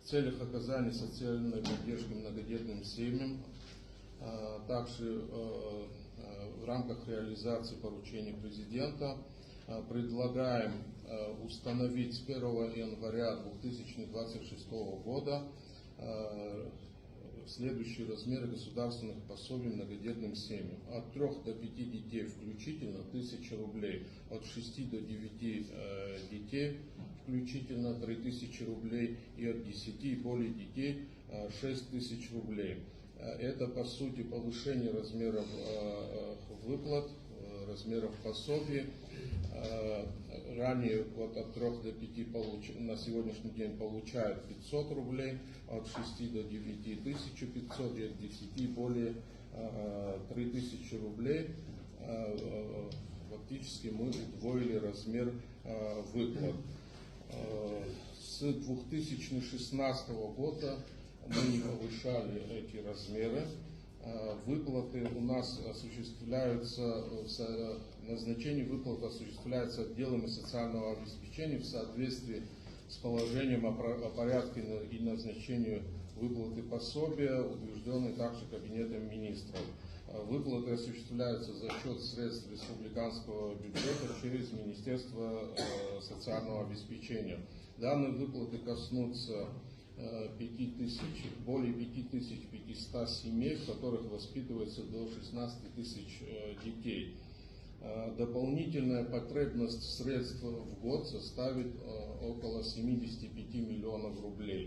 целях оказания социальной поддержки многодетным семьям, также в рамках реализации поручений президента предлагаем установить с 1 января 2026 года следующие размеры государственных пособий многодетным семьям. От 3 до 5 детей включительно 1000 рублей, от 6 до 9 детей включительно 3000 рублей и от 10 и более детей 6000 рублей. Это по сути повышение размеров выплат, размеров пособий. Ранее вот от 3 до 5 на сегодняшний день получают 500 рублей, от 6 до 9 1500 и от 10 более 3000 рублей. Фактически мы удвоили размер выплат. С 2016 года мы не повышали эти размеры. Выплаты у нас осуществляются, назначение выплат осуществляется отделами социального обеспечения в соответствии с положением о порядке и назначении выплаты пособия, утвержденной также Кабинетом министров. Выплаты осуществляются за счет средств республиканского бюджета через Министерство социального обеспечения. Данные выплаты коснутся более 5500 семей, в которых воспитывается до 16 тысяч детей. Дополнительная потребность средств в год составит около 75 миллионов рублей.